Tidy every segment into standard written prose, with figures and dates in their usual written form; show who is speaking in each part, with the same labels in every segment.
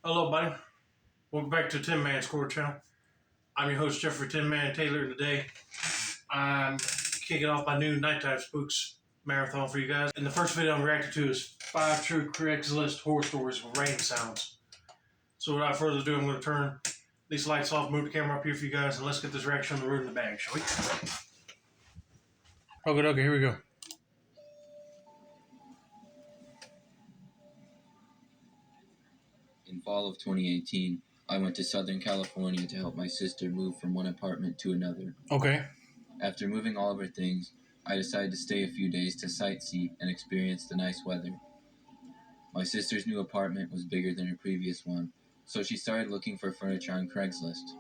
Speaker 1: Hello, buddy. Welcome back to Tin Man Score Channel. I'm your host, Jeffrey Tin Man Taylor, and today I'm kicking off my new nighttime Spooks marathon for you guys. And the first video I'm reacting to is 5 true Craigslist horror stories with rain sounds. So without further ado, I'm going to turn these lights off, move the camera up here for you guys, and let's get this reaction on the road in the bag, shall we? Okay, here we go.
Speaker 2: In fall of 2018, I went to Southern California to help my sister move from one apartment to another.
Speaker 1: Okay.
Speaker 2: After moving all of her things, I decided to stay a few days to sightsee and experience the nice weather. My sister's new apartment was bigger than her previous one, so she started looking for furniture on Craigslist.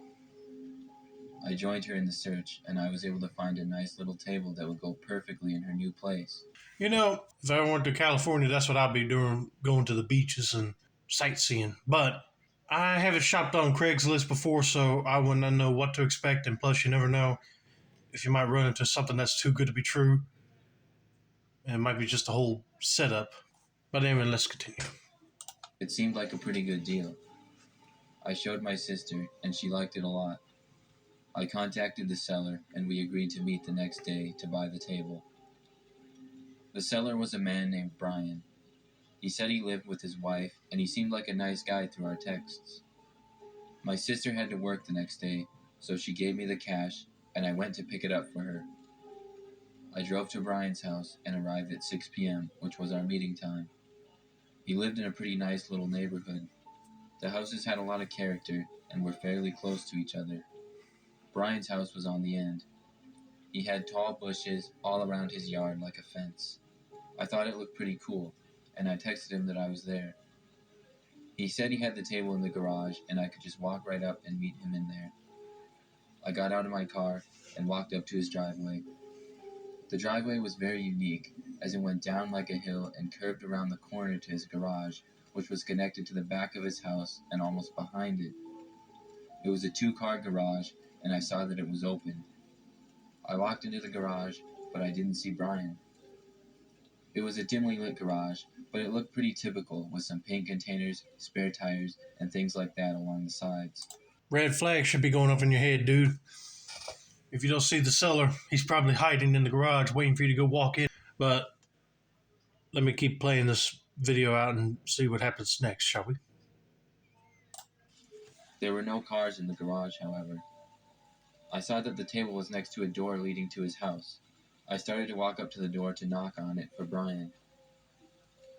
Speaker 2: I joined her in the search, and I was able to find a nice little table that would go perfectly in her new place.
Speaker 1: You know, if I went to California, that's what I'd be doing, going to the beaches and sightseeing. But I haven't shopped on Craigslist before, so I wouldn't know what to expect. And plus, you never know if you might run into something that's too good to be true. And it might be just a whole setup. But anyway, let's continue.
Speaker 2: It seemed like a pretty good deal. I showed my sister, and she liked it a lot. I contacted the seller, and we agreed to meet the next day to buy the table. The seller was a man named Brian. He said he lived with his wife, and he seemed like a nice guy through our texts. My sister had to work the next day, so she gave me the cash, and I went to pick it up for her. I drove to Brian's house and arrived at 6 p.m., which was our meeting time. He lived in a pretty nice little neighborhood. The houses had a lot of character and were fairly close to each other. Brian's house was on the end. He had tall bushes all around his yard like a fence. I thought it looked pretty cool, and I texted him that I was there. He said he had the table in the garage and I could just walk right up and meet him in there. I got out of my car and walked up to his driveway. The driveway was very unique, as it went down like a hill and curved around the corner to his garage, which was connected to the back of his house and almost behind it. It was a 2-car garage, and I saw that it was open. I walked into the garage, but I didn't see Brian. It was a dimly lit garage, but it looked pretty typical, with some paint containers, spare tires, and things like that along the sides.
Speaker 1: Red flag should be going up in your head, dude. If you don't see the seller, he's probably hiding in the garage waiting for you to go walk in. But let me keep playing this video out and see what happens next, shall we?
Speaker 2: There were no cars in the garage, however. I saw that the table was next to a door leading to his house. I started to walk up to the door to knock on it for Brian.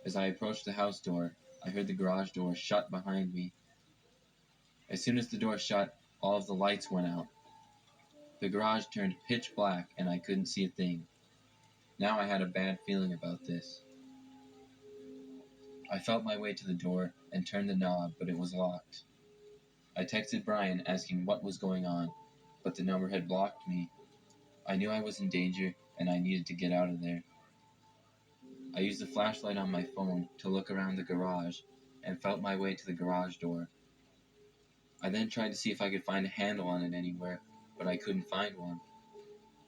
Speaker 2: As I approached the house door, I heard the garage door shut behind me. As soon as the door shut, all of the lights went out. The garage turned pitch black and I couldn't see a thing. Now I had a bad feeling about this. I felt my way to the door and turned the knob, but it was locked. I texted Brian asking what was going on, but the number had blocked me. I knew I was in danger and I needed to get out of there. I used the flashlight on my phone to look around the garage and felt my way to the garage door. I then tried to see if I could find a handle on it anywhere, but I couldn't find one.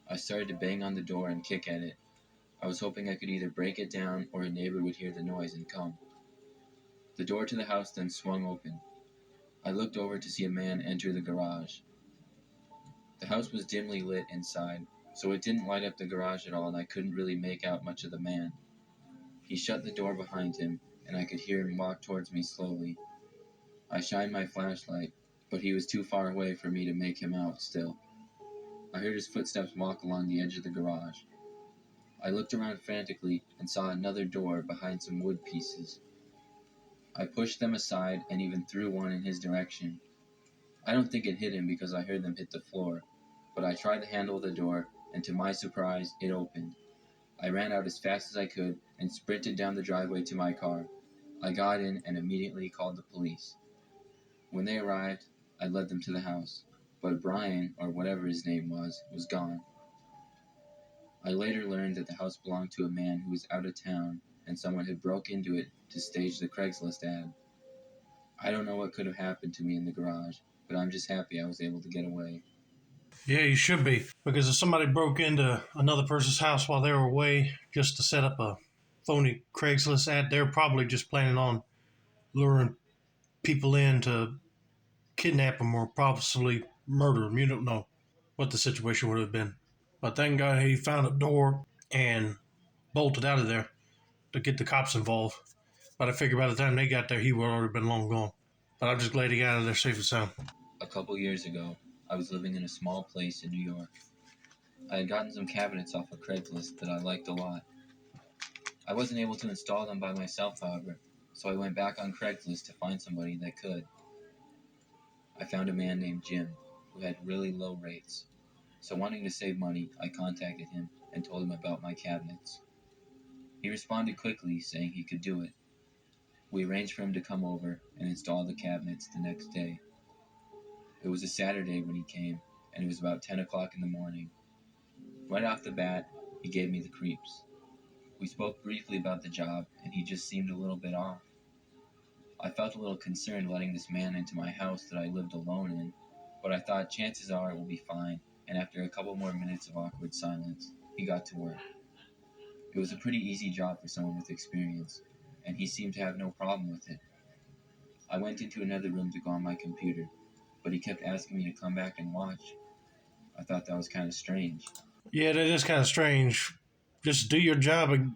Speaker 2: I started to bang on the door and kick at it. I was hoping I could either break it down or a neighbor would hear the noise and come. The door to the house then swung open. I looked over to see a man enter the garage. The house was dimly lit inside, so it didn't light up the garage at all and I couldn't really make out much of the man. He shut the door behind him and I could hear him walk towards me slowly. I shined my flashlight, but he was too far away for me to make him out still. I heard his footsteps walk along the edge of the garage. I looked around frantically and saw another door behind some wood pieces. I pushed them aside and even threw one in his direction. I don't think it hit him because I heard them hit the floor, but I tried the handle of the door, and to my surprise, it opened. I ran out as fast as I could and sprinted down the driveway to my car. I got in and immediately called the police. When they arrived, I led them to the house, but Brian, or whatever his name was gone. I later learned that the house belonged to a man who was out of town and someone had broke into it to stage the Craigslist ad. I don't know what could have happened to me in the garage, but I'm just happy I was able to get away.
Speaker 1: Yeah, you should be. Because if somebody broke into another person's house while they were away just to set up a phony Craigslist ad, they're probably just planning on luring people in to kidnap him or possibly murder him. You don't know what the situation would have been. But thank God he found a door and bolted out of there to get the cops involved. But I figure by the time they got there, he would have already been long gone. But I'm just glad he got out of there safe and sound.
Speaker 2: A couple years ago, I was living in a small place in New York. I had gotten some cabinets off of Craigslist that I liked a lot. I wasn't able to install them by myself, however, so I went back on Craigslist to find somebody that could. I found a man named Jim who had really low rates. So wanting to save money, I contacted him and told him about my cabinets. He responded quickly, saying he could do it. We arranged for him to come over and install the cabinets the next day. It was a Saturday when he came, and it was about 10 o'clock in the morning. Right off the bat, he gave me the creeps. We spoke briefly about the job, and he just seemed a little bit off. I felt a little concerned letting this man into my house that I lived alone in, but I thought chances are it will be fine, and after a couple more minutes of awkward silence, he got to work. It was a pretty easy job for someone with experience, and he seemed to have no problem with it. I went into another room to go on my computer, but he kept asking me to come back and watch. I thought that was kind of strange.
Speaker 1: Yeah, that is kind of strange. Just do your job and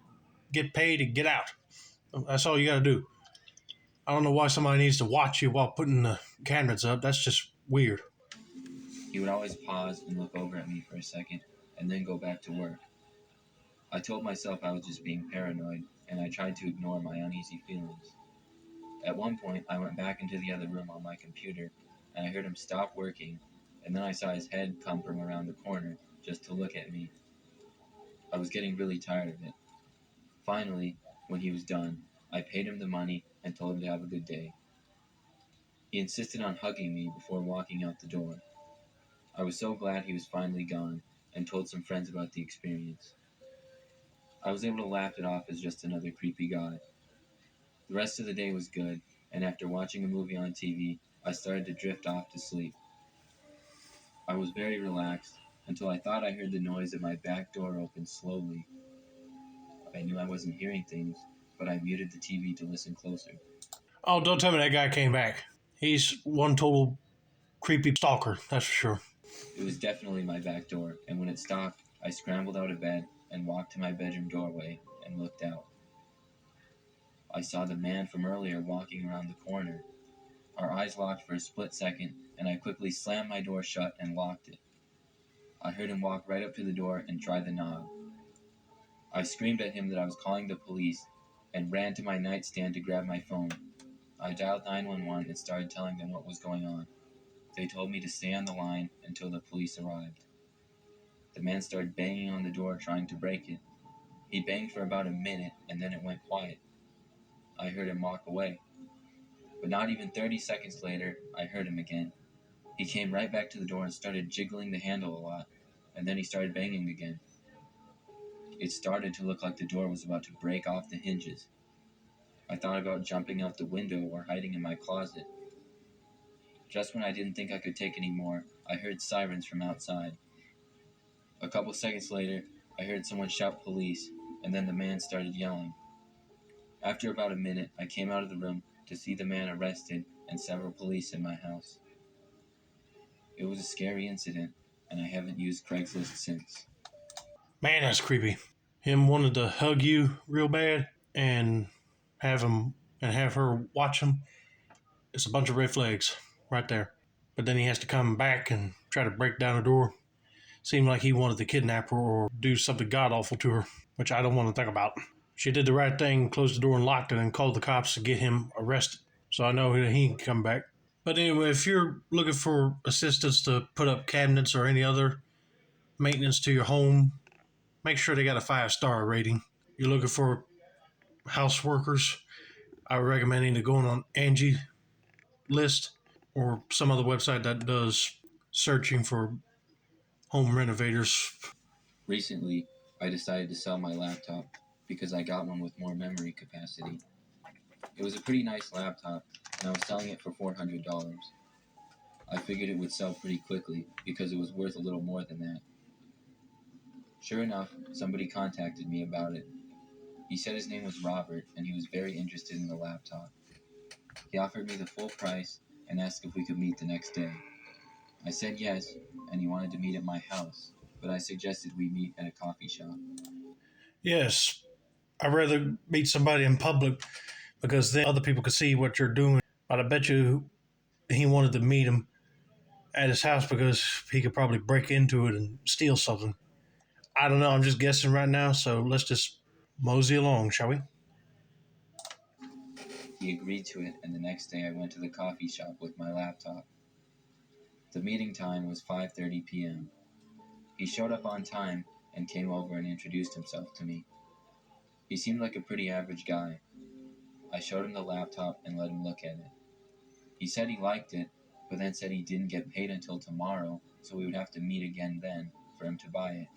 Speaker 1: get paid and get out. That's all you got to do. I don't know why somebody needs to watch you while putting the cabinets up. That's just weird.
Speaker 2: He would always pause and look over at me for a second, and then go back to work. I told myself I was just being paranoid, and I tried to ignore my uneasy feelings. At one point, I went back into the other room on my computer, and I heard him stop working, and then I saw his head come from around the corner just to look at me. I was getting really tired of it. Finally, when he was done, I paid him the money and told him to have a good day. He insisted on hugging me before walking out the door. I was so glad he was finally gone, and told some friends about the experience. I was able to laugh it off as just another creepy guy. The rest of the day was good, and after watching a movie on TV, I started to drift off to sleep. I was very relaxed until I thought I heard the noise of my back door open slowly. I knew I wasn't hearing things, but I muted the TV to listen closer.
Speaker 1: Oh, don't tell me that guy came back. He's one total creepy stalker, that's for sure.
Speaker 2: It was definitely my back door, and when it stopped, I scrambled out of bed and walked to my bedroom doorway and looked out. I saw the man from earlier walking around the corner. Our eyes locked for a split second, and I quickly slammed my door shut and locked it. I heard him walk right up to the door and try the knob. I screamed at him that I was calling the police and ran to my nightstand to grab my phone. I dialed 911 and started telling them what was going on. They told me to stay on the line until the police arrived. The man started banging on the door trying to break it. He banged for about a minute and then it went quiet. I heard him walk away. But not even 30 seconds later, I heard him again. He came right back to the door and started jiggling the handle a lot, and then he started banging again. It started to look like the door was about to break off the hinges. I thought about jumping out the window or hiding in my closet. Just when I didn't think I could take any more, I heard sirens from outside. A couple seconds later, I heard someone shout police, and then the man started yelling. After about a minute, I came out of the room to see the man arrested and several police in my house. It was a scary incident, and I haven't used Craigslist since.
Speaker 1: Man, that's creepy. Him wanted to hug you real bad and have her watch him. It's a bunch of red flags right there. But then he has to come back and try to break down the door. Seemed like he wanted to kidnap her or do something god awful to her, which I don't want to think about. She did the right thing, closed the door and locked it, and called the cops to get him arrested. So I know he can come back. But anyway, if you're looking for assistance to put up cabinets or any other maintenance to your home, make sure they got a 5-star rating. You're looking for house workers, I would recommend either going on Angie List or some other website that does searching for home renovators.
Speaker 2: Recently, I decided to sell my laptop because I got one with more memory capacity. It was a pretty nice laptop, and I was selling it for $400. I figured it would sell pretty quickly because it was worth a little more than that. Sure enough, somebody contacted me about it. He said his name was Robert, and he was very interested in the laptop. He offered me the full price and asked if we could meet the next day. I said yes, and he wanted to meet at my house, but I suggested we meet at a coffee shop.
Speaker 1: Yes, I'd rather meet somebody in public because then other people could see what you're doing. But I bet you he wanted to meet him at his house because he could probably break into it and steal something. I don't know. I'm just guessing right now, so let's just mosey along, shall we?
Speaker 2: He agreed to it, and the next day I went to the coffee shop with my laptop. The meeting time was 5:30 p.m. He showed up on time and came over and introduced himself to me. He seemed like a pretty average guy. I showed him the laptop and let him look at it. He said he liked it, but then said he didn't get paid until tomorrow, so we would have to meet again then for him to buy it.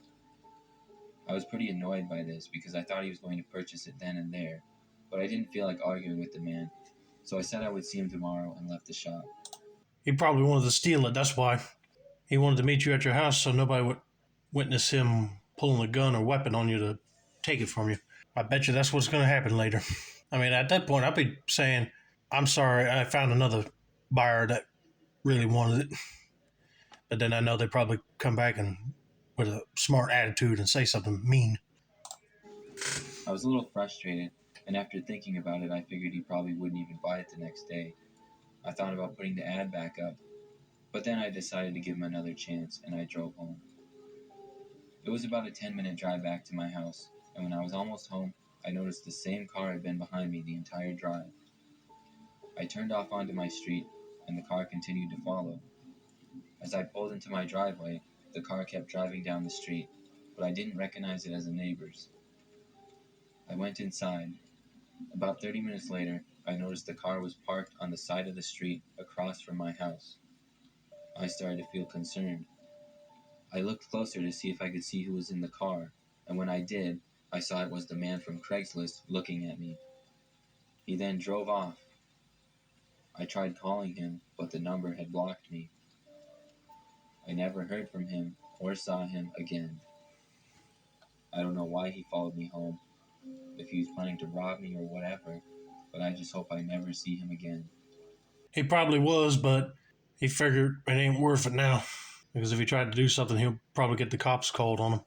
Speaker 2: I was pretty annoyed by this because I thought he was going to purchase it then and there, but I didn't feel like arguing with the man, so I said I would see him tomorrow and left the shop.
Speaker 1: He probably wanted to steal it. That's why. He wanted to meet you at your house so nobody would witness him pulling a gun or weapon on you to take it from you. I bet you that's what's going to happen later. I mean, at that point, I'd be saying, I'm sorry, I found another buyer that really wanted it. But then I know they probably come back and with a smart attitude and say something mean.
Speaker 2: I was a little frustrated, and after thinking about it, I figured he probably wouldn't even buy it the next day. I thought about putting the ad back up, but then I decided to give him another chance, and I drove home. It was about a 10-minute drive back to my house, and when I was almost home, I noticed the same car had been behind me the entire drive. I turned off onto my street, and the car continued to follow. As I pulled into my driveway, the car kept driving down the street, but I didn't recognize it as a neighbor's. I went inside. About 30 minutes later, I noticed the car was parked on the side of the street across from my house. I started to feel concerned. I looked closer to see if I could see who was in the car, and when I did, I saw it was the man from Craigslist looking at me. He then drove off. I tried calling him, but the number had blocked me. I never heard from him or saw him again. I don't know why he followed me home, if he was planning to rob me or whatever, but I just hope I never see him again.
Speaker 1: He probably was, but he figured it ain't worth it now. Because if he tried to do something, he'll probably get the cops called on him.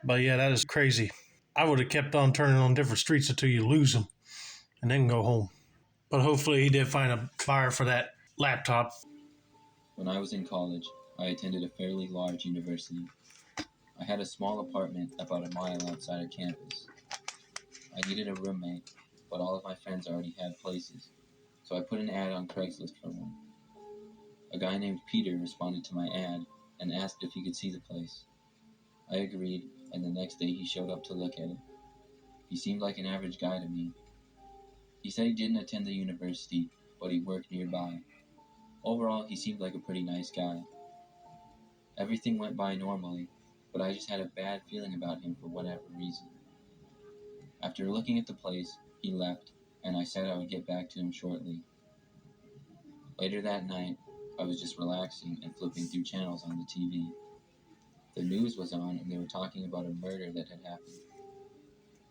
Speaker 1: But yeah, that is crazy. I would have kept on turning on different streets until you lose him and then go home. But hopefully he did find a buyer for that laptop.
Speaker 2: When I was in college, I attended a fairly large university. I had a small apartment about a mile outside of campus. I needed a roommate, but all of my friends already had places, so I put an ad on Craigslist for one. A guy named Peter responded to my ad and asked if he could see the place. I agreed, and the next day he showed up to look at it. He seemed like an average guy to me. He said he didn't attend the university, but he worked nearby. Overall, he seemed like a pretty nice guy. Everything went by normally, but I just had a bad feeling about him for whatever reason. After looking at the place, he left, and I said I would get back to him shortly. Later that night, I was just relaxing and flipping through channels on the TV. The news was on, and they were talking about a murder that had happened.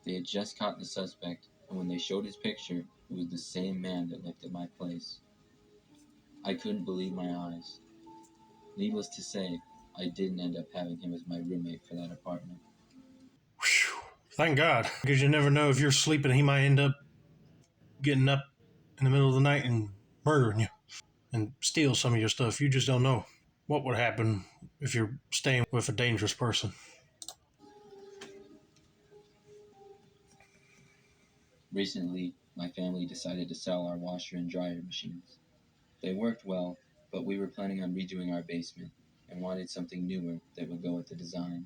Speaker 2: They had just caught the suspect, and when they showed his picture, it was the same man that lived at my place. I couldn't believe my eyes. Needless to say, I didn't end up having him as my roommate for that apartment.
Speaker 1: Whew. Thank God. Because you never know if you're sleeping, he might end up getting up in the middle of the night and murdering you and steal some of your stuff. You just don't know what would happen if you're staying with a dangerous person.
Speaker 2: Recently, my family decided to sell our washer and dryer machines. They worked well, but we were planning on redoing our basement and wanted something newer that would go with the design.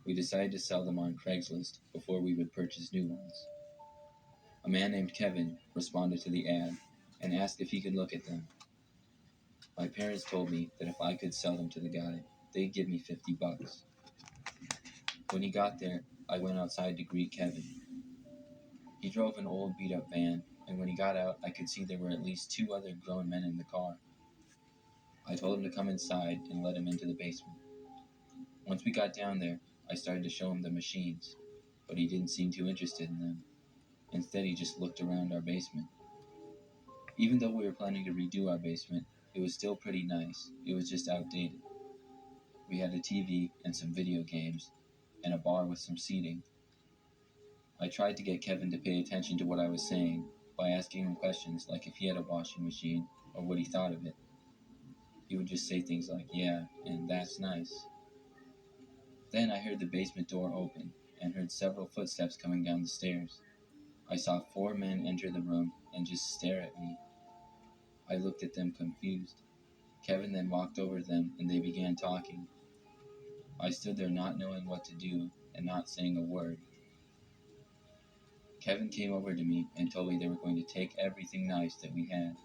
Speaker 2: We decided to sell them on Craigslist before we would purchase new ones. A man named Kevin responded to the ad and asked if he could look at them. My parents told me that if I could sell them to the guy, they'd give me $50. When he got there, I went outside to greet Kevin. He drove an old beat-up van, and when he got out, I could see there were at least two other grown men in the car. I told him to come inside and let him into the basement. Once we got down there, I started to show him the machines, but he didn't seem too interested in them. Instead, he just looked around our basement. Even though we were planning to redo our basement, it was still pretty nice. It was just outdated. We had a TV and some video games, and a bar with some seating. I tried to get Kevin to pay attention to what I was saying by asking him questions like if he had a washing machine or what he thought of it. He would just say things like, yeah, and that's nice. Then I heard the basement door open and heard several footsteps coming down the stairs. I saw 4 men enter the room and just stare at me. I looked at them confused. Kevin then walked over to them and they began talking. I stood there not knowing what to do and not saying a word. Kevin came over to me and told me they were going to take everything nice that we had.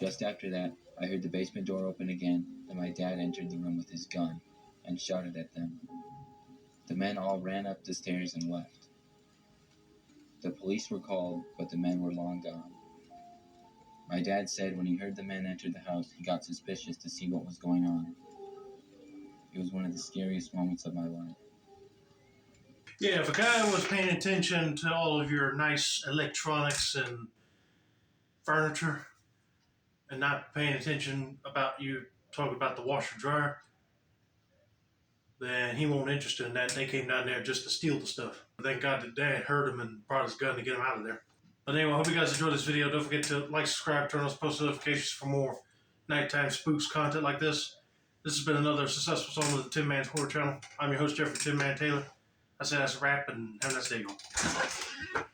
Speaker 2: Just after that, I heard the basement door open again and my dad entered the room with his gun and shouted at them. The men all ran up the stairs and left. The police were called, but the men were long gone. My dad said when he heard the men enter the house, he got suspicious to see what was going on. It was one of the scariest moments of my life.
Speaker 1: Yeah, if a guy was paying attention to all of your nice electronics and furniture and not paying attention about you talking about the washer dryer, then he won't interested in that. They came down there just to steal the stuff. Thank God that Dad heard him and brought his gun to get him out of there. But anyway, I hope you guys enjoyed this video. Don't forget to like, subscribe, turn on post notifications for more nighttime spooks content like this. This has been another successful song of the Tin Man's Horror Channel. I'm your host, Jeffrey Tin Man Taylor. I say that's a wrap, and have a nice day, y'all.